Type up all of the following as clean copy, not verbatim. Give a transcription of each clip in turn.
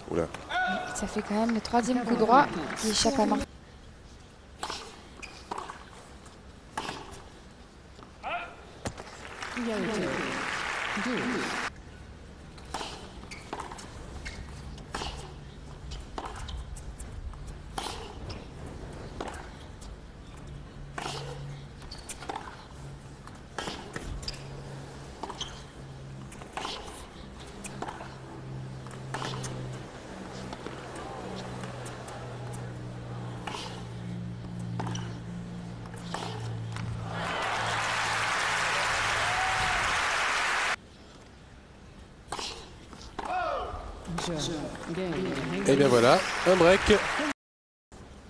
Oula. Ça fait quand même le troisième coup droit qui échappe à Marc. Et bien voilà, un break.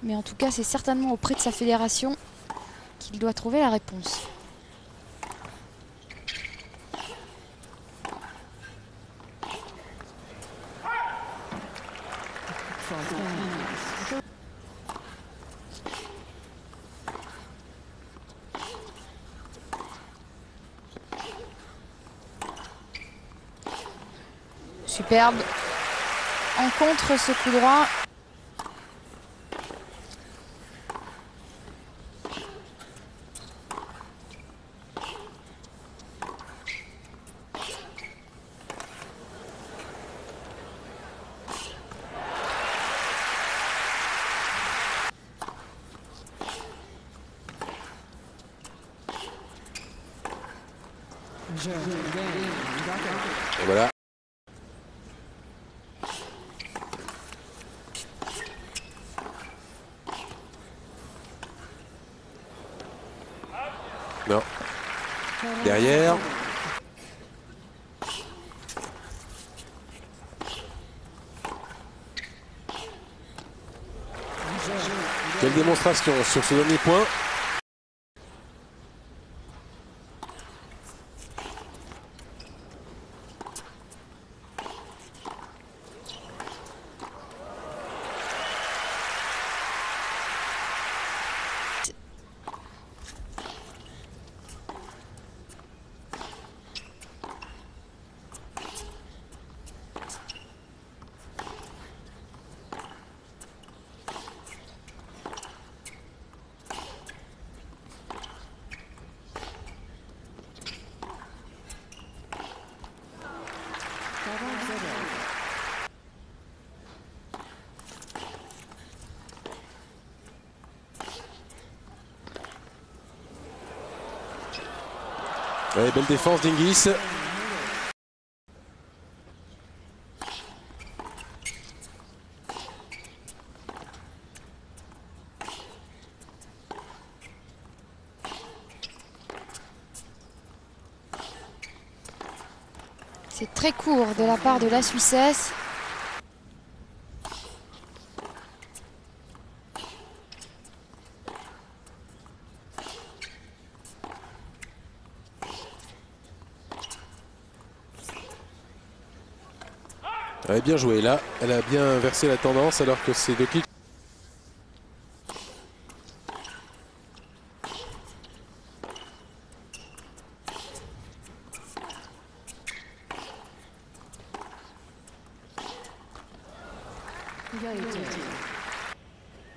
Mais en tout cas, c'est certainement auprès de sa fédération qu'il doit trouver la réponse. Superbe. En contre ce coup droit. Et voilà. Non. Derrière. Quelle démonstration sur ce dernier point. Ouais, belle défense d'Hingis. C'est très court de la part de la Suissesse. Elle a bien joué là, elle a bien inversé la tendance alors que c'est Dokic.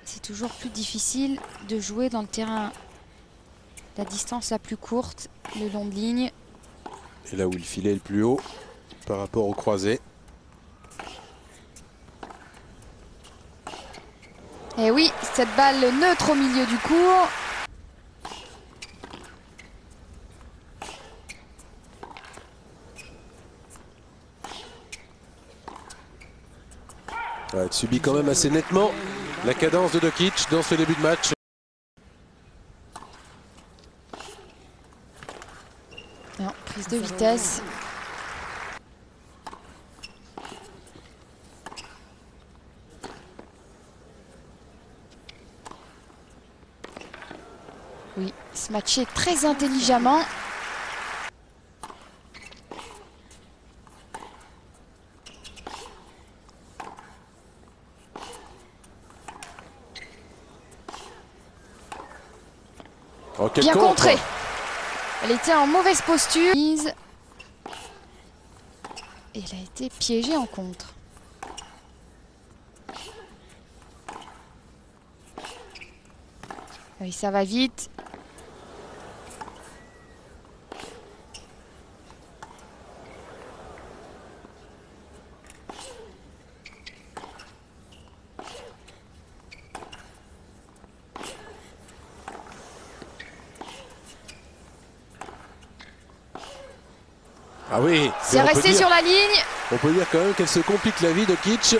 C'est toujours plus difficile de jouer dans le terrain la distance la plus courte, le long de ligne. Et là où le filet est le plus haut par rapport au croisé. Et oui, cette balle neutre au milieu du court. Ouais, elle subit quand même assez nettement la cadence de Dokic dans ce début de match. Prise de vitesse. Oui, se matcher très intelligemment. Oh, Bien contrée. Elle était en mauvaise posture. Et elle a été piégée en contre. Oui, ça va vite. Ah oui, c'est resté sur la ligne. On peut dire quand même qu'elle se complique la vie de Kitsch. Et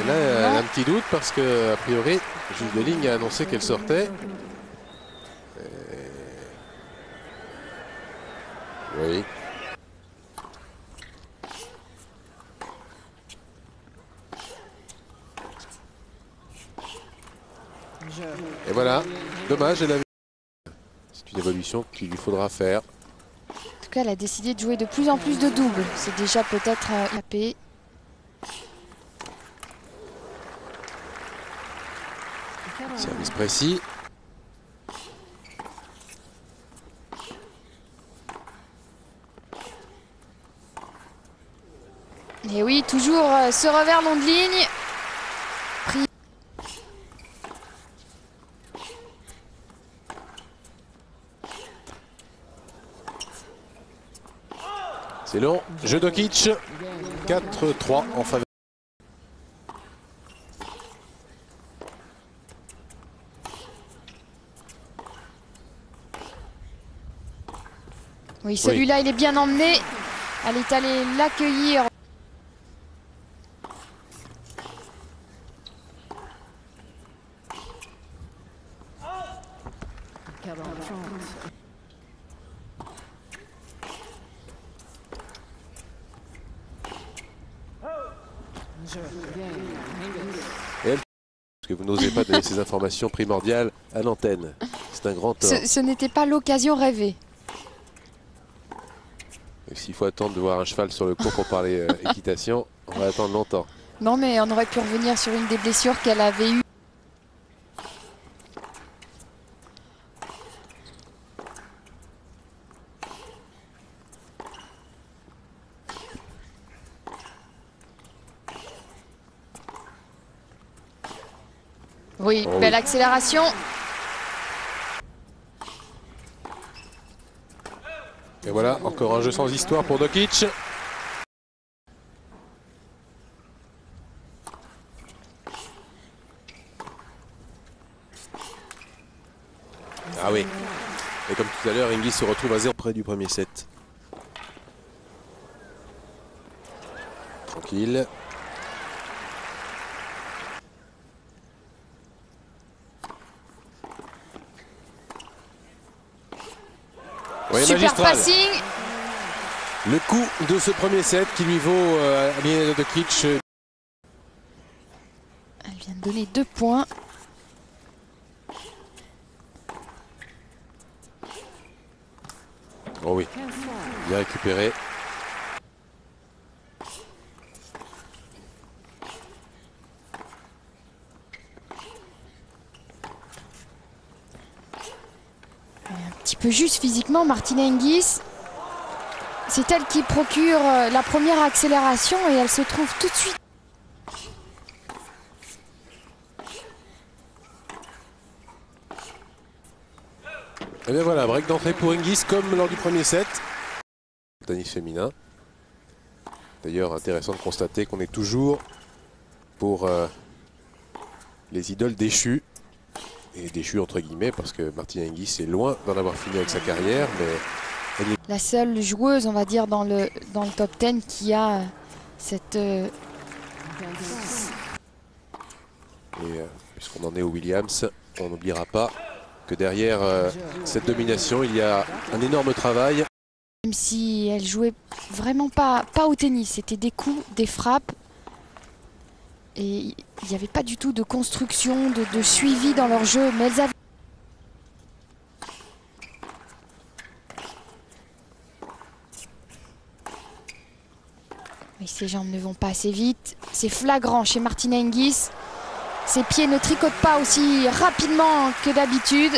là, elle a un petit doute parce que, a priori, le juge de ligne a annoncé qu'elle sortait. Oui. Et voilà, dommage, elle avait... C'est une évolution qu'il lui faudra faire. En tout cas, elle a décidé de jouer de plus en plus de doubles. C'est déjà peut-être tapé. Service précis. Et oui, toujours ce revers long de ligne. Pris. C'est long. Jeu de Kitsch. 4-3 en faveur. Oui, celui-là, il est bien emmené. Elle est allée l'accueillir. Et elle, parce que vous n'osez pas donner ces informations primordiales à l'antenne. C'est un grand tort. Ce n'était pas l'occasion rêvée. S'il faut attendre de voir un cheval sur le cours pour parler équitation, on va attendre longtemps. Non, mais on aurait pu revenir sur une des blessures qu'elle avait eues. Oui, oh belle oui. accélération. Et voilà, encore un jeu sans histoire pour Dokic. Ah oui. Et comme tout à l'heure, Hingis se retrouve à 0 près du premier set. Tranquille. Oui, super magistral. passing. Le coup de ce premier set qui lui vaut à Milena Dokic. Elle vient de donner 2 points. Oh oui, bien récupéré. Un petit peu juste physiquement, Martina Hingis. C'est elle qui procure la première accélération et elle se trouve tout de suite. Et bien voilà, break d'entrée pour Hingis comme lors du premier set. Tennis féminin. D'ailleurs, intéressant de constater qu'on est toujours pour les idoles déchues. Et déchues entre guillemets parce que Martina Hingis est loin d'en avoir fini avec sa carrière. Mais elle est... La seule joueuse, on va dire, dans le top 10 qui a cette... puisqu'on en est au Williams, on n'oubliera pas que derrière cette domination, il y a un énorme travail. Même si elle jouait vraiment pas au tennis, c'était des coups, des frappes. Et il n'y avait pas du tout de construction, de suivi dans leur jeu. Mais elles avaient... Mais ses jambes ne vont pas assez vite. C'est flagrant chez Martina Hingis. Ses pieds ne tricotent pas aussi rapidement que d'habitude.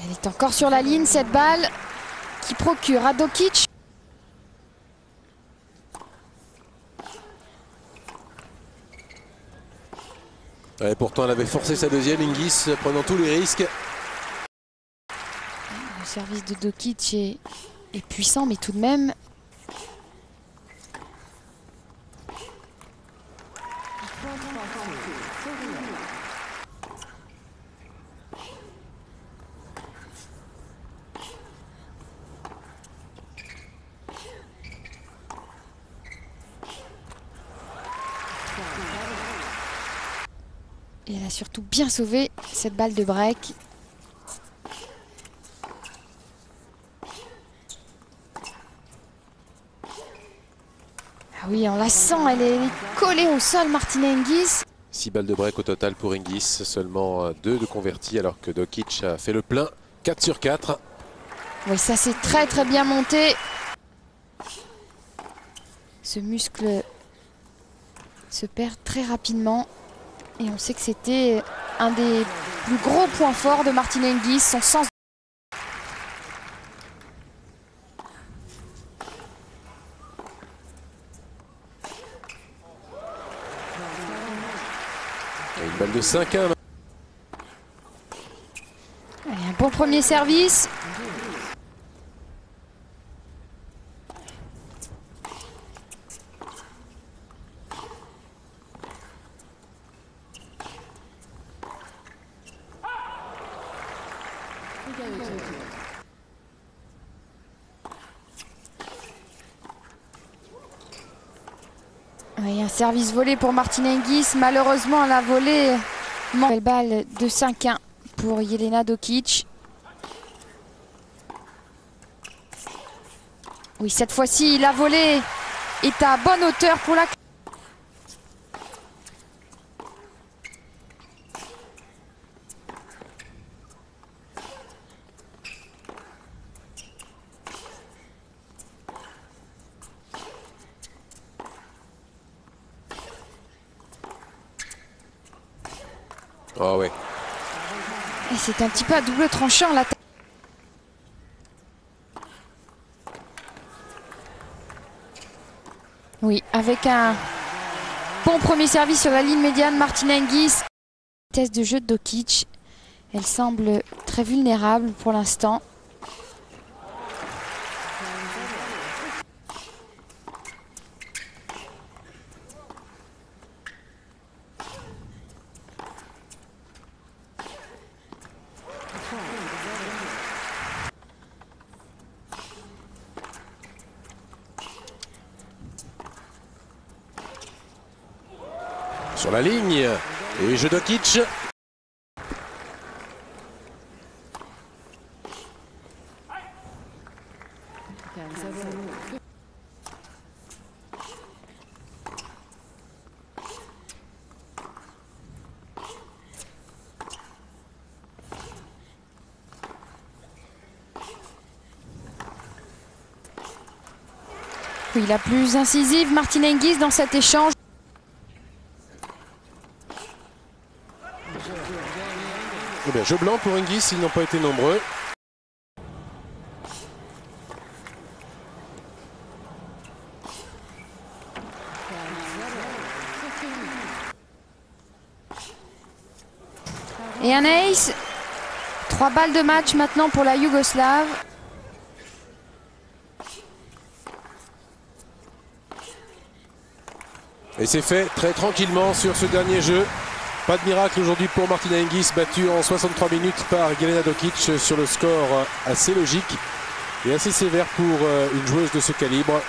Elle est encore sur la ligne, cette balle qui procure à Dokic. Et pourtant, elle avait forcé sa deuxième, Hingis, prenant tous les risques. Le service de Dokic est puissant, mais tout de même... Et elle a surtout bien sauvé cette balle de break. Ah oui, on la sent, elle est collée au sol, Martina Hingis. 6 balles de break au total pour Hingis, seulement 2 de convertis alors que Dokic a fait le plein, 4 sur 4. Oui, ça c'est très bien monté. Ce muscle se perd très rapidement. Et on sait que c'était un des plus gros points forts de Martina Hingis, son sens. Et une balle de 5-1. Allez, un bon premier service. Oui, un service volé pour Martina Hingis. Malheureusement, elle a volé. Belle balle de 5-1 pour Jelena Dokic. Oui, cette fois-ci, la volée est à bonne hauteur pour la... Oh ouais. Et c'est un petit peu à double tranchant là. Oui, avec un bon premier service sur la ligne médiane, Martina Hingis. Vitesse de jeu de Dokic. Elle semble très vulnérable pour l'instant. Sur la ligne, et jeu Dokic. Oui, la plus incisive, Martina Hingis dans cet échange. Eh bien, jeu blanc pour Hingis, ils n'ont pas été nombreux. Et un ace. 3 balles de match maintenant pour la Yougoslave. Et c'est fait très tranquillement sur ce dernier jeu. Pas de miracle aujourd'hui pour Martina Hingis, battue en 63 minutes par Jelena Dokic sur le score assez logique et assez sévère pour une joueuse de ce calibre.